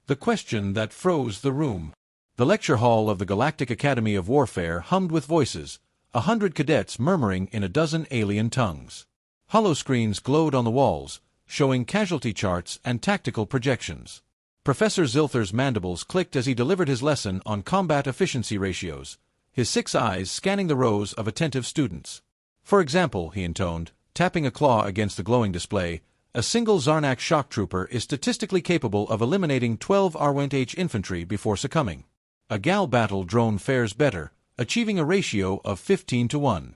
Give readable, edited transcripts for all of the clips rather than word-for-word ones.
The question that froze the room. The lecture hall of the Galactic Academy of Warfare hummed with voices, 100 cadets murmuring in a dozen alien tongues. Holoscreens glowed on the walls, showing casualty charts and tactical projections. Professor Zilther's mandibles clicked as he delivered his lesson on combat efficiency ratios, his 6 eyes scanning the rows of attentive students. For example, he intoned, tapping a claw against the glowing display, a single Zarnak shock trooper is statistically capable of eliminating 12 Arwent-H infantry before succumbing. A Gal battle drone fares better, achieving a ratio of 15 to 1.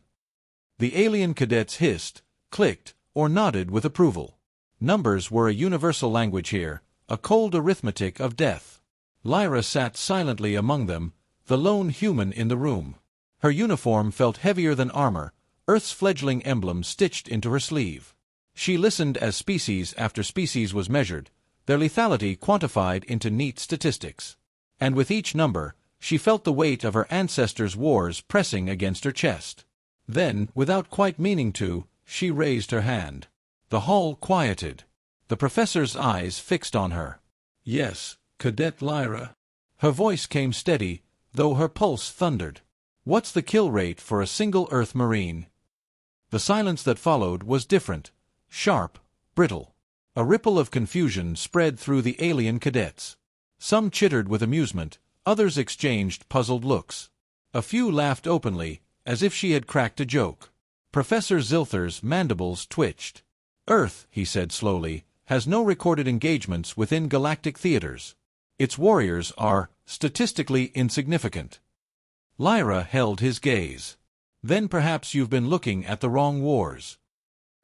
The alien cadets hissed, clicked, or nodded with approval. Numbers were a universal language here, a cold arithmetic of death. Lyra sat silently among them, the lone human in the room. Her uniform felt heavier than armor, Earth's fledgling emblem stitched into her sleeve. She listened as species after species was measured, their lethality quantified into neat statistics. And with each number, she felt the weight of her ancestors' wars pressing against her chest. Then, without quite meaning to, she raised her hand. The hall quieted. The professor's eyes fixed on her. "Yes, Cadet Lyra." Her voice came steady, though her pulse thundered. "What's the kill rate for a single Earth Marine?" The silence that followed was different. Sharp, brittle. A ripple of confusion spread through the alien cadets. Some chittered with amusement, others exchanged puzzled looks. A few laughed openly, as if she had cracked a joke. Professor Zilther's mandibles twitched. "Earth," he said slowly, "has no recorded engagements within galactic theaters. Its warriors are statistically insignificant." Lyra held his gaze. "Then perhaps you've been looking at the wrong wars."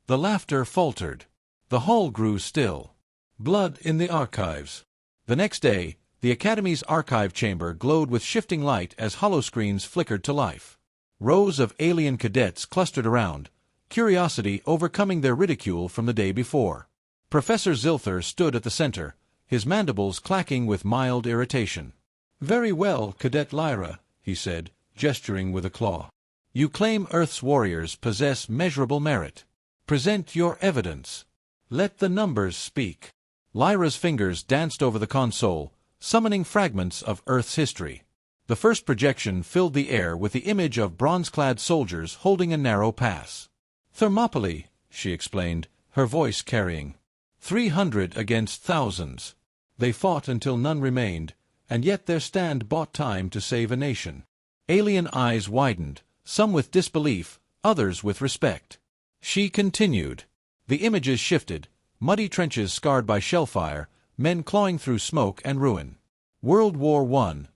The laughter faltered. The hall grew still. Blood in the archives. The next day, the Academy's archive chamber glowed with shifting light as holoscreens flickered to life. Rows of alien cadets clustered around, curiosity overcoming their ridicule from the day before. Professor Zilther stood at the center, his mandibles clacking with mild irritation. "Very well, Cadet Lyra," he said, gesturing with a claw. "You claim Earth's warriors possess measurable merit. Present your evidence. Let the numbers speak." Lyra's fingers danced over the console, summoning fragments of Earth's history. The first projection filled the air with the image of bronze-clad soldiers holding a narrow pass. "Thermopylae," she explained, her voice carrying. 300 against thousands. They fought until none remained, and yet their stand bought time to save a nation. Alien eyes widened, some with disbelief, others with respect. She continued. The images shifted, muddy trenches scarred by shellfire, men clawing through smoke and ruin. World War I.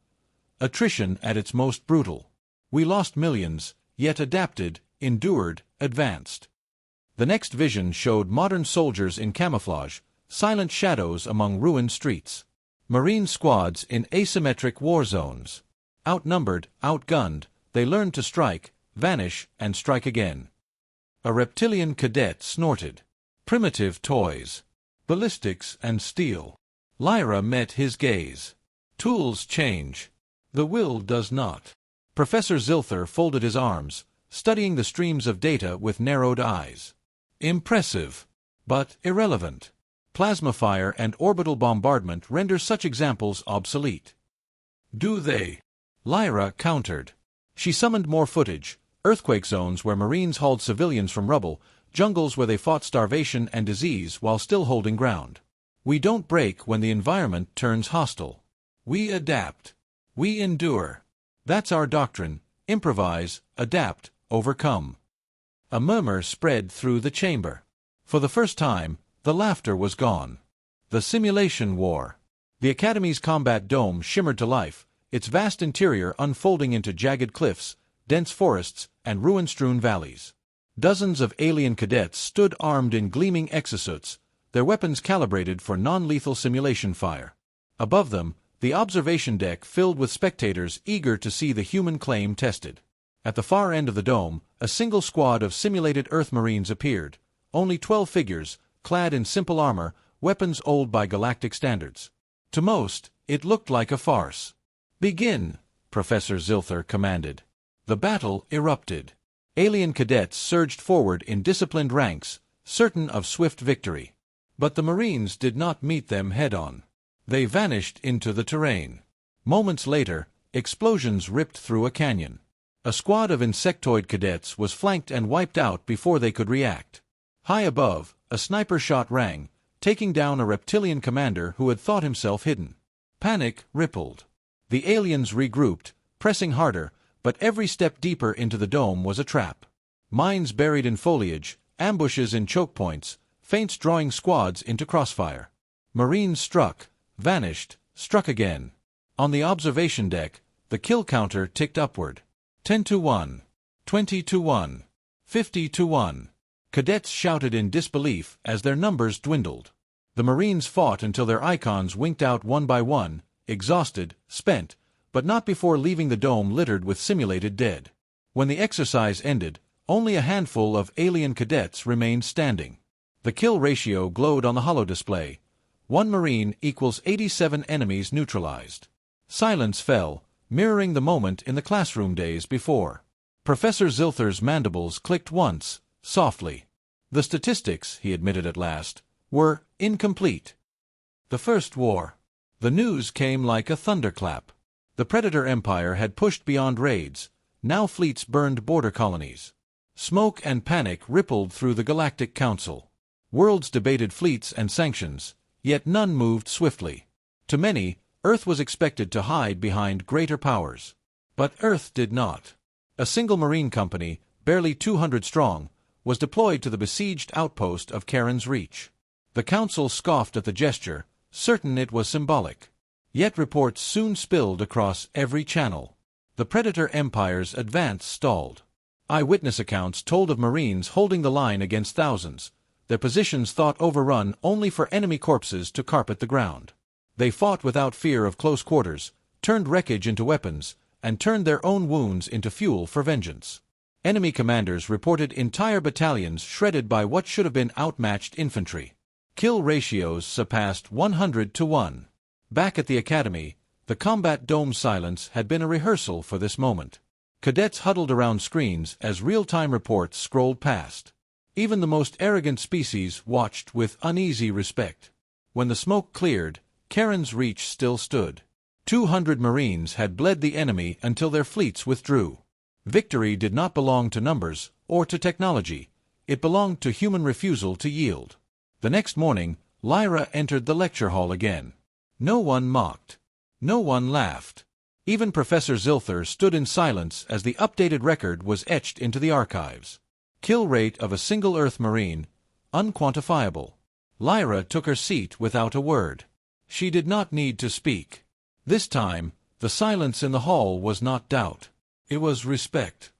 Attrition at its most brutal. We lost millions, yet adapted, endured, advanced. The next vision showed modern soldiers in camouflage, silent shadows among ruined streets. Marine squads in asymmetric war zones. Outnumbered, outgunned, they learned to strike, vanish, and strike again. A reptilian cadet snorted. Primitive toys. Ballistics and steel. Lyra met his gaze. Tools change. The will does not. Professor Zilther folded his arms, studying the streams of data with narrowed eyes. Impressive, but irrelevant. Plasma fire and orbital bombardment render such examples obsolete. Do they? Lyra countered. She summoned more footage, earthquake zones where Marines hauled civilians from rubble, jungles where they fought starvation and disease while still holding ground. We don't break when the environment turns hostile. We adapt. We endure. That's our doctrine: improvise, adapt, overcome. A murmur spread through the chamber. For the first time, the laughter was gone. The simulation war. The Academy's combat dome shimmered to life, its vast interior unfolding into jagged cliffs, dense forests, and ruin-strewn valleys. Dozens of alien cadets stood armed in gleaming exosuits, their weapons calibrated for non-lethal simulation fire. Above them, the observation deck filled with spectators eager to see the human claim tested. At the far end of the dome, a single squad of simulated Earth Marines appeared, only 12 figures, clad in simple armor, weapons old by galactic standards. To most, it looked like a farce. "Begin," Professor Zilther commanded. The battle erupted. Alien cadets surged forward in disciplined ranks, certain of swift victory. But the Marines did not meet them head-on. They vanished into the terrain. Moments later, explosions ripped through a canyon. A squad of insectoid cadets was flanked and wiped out before they could react. High above, a sniper shot rang, taking down a reptilian commander who had thought himself hidden. Panic rippled. The aliens regrouped, pressing harder, but every step deeper into the dome was a trap. Mines buried in foliage, ambushes in choke points, feints drawing squads into crossfire. Marines struck, vanished, struck again. On the observation deck, the kill counter ticked upward. 10-1, 20-1, 50-1. Cadets shouted in disbelief as their numbers dwindled. The Marines fought until their icons winked out one by one, exhausted, spent, but not before leaving the dome littered with simulated dead. When the exercise ended, only a handful of alien cadets remained standing. The kill ratio glowed on the holodisplay. 1 Marine equals 87 enemies neutralized. Silence fell, mirroring the moment in the classroom days before. Professor Zilther's mandibles clicked once, softly. The statistics, he admitted at last, were incomplete. The First War. The news came like a thunderclap. The Predator Empire had pushed beyond raids. Now fleets burned border colonies. Smoke and panic rippled through the Galactic Council. Worlds debated fleets and sanctions, yet none moved swiftly. To many, Earth was expected to hide behind greater powers. But Earth did not. A single marine company, barely 200 strong, was deployed to the besieged outpost of Charon's Reach. The Council scoffed at the gesture, certain it was symbolic. Yet reports soon spilled across every channel. The Predator Empire's advance stalled. Eyewitness accounts told of Marines holding the line against thousands, their positions thought overrun only for enemy corpses to carpet the ground. They fought without fear of close quarters, turned wreckage into weapons, and turned their own wounds into fuel for vengeance. Enemy commanders reported entire battalions shredded by what should have been outmatched infantry. Kill ratios surpassed 100-1. Back at the academy, the combat dome silence had been a rehearsal for this moment. Cadets huddled around screens as real-time reports scrolled past. Even the most arrogant species watched with uneasy respect. When the smoke cleared, Charon's Reach still stood. 200 Marines had bled the enemy until their fleets withdrew. Victory did not belong to numbers or to technology. It belonged to human refusal to yield. The next morning, Lyra entered the lecture hall again. No one mocked. No one laughed. Even Professor Zilther stood in silence as the updated record was etched into the archives. Kill rate of a single Earth Marine, unquantifiable. Lyra took her seat without a word. She did not need to speak. This time, the silence in the hall was not doubt. It was respect.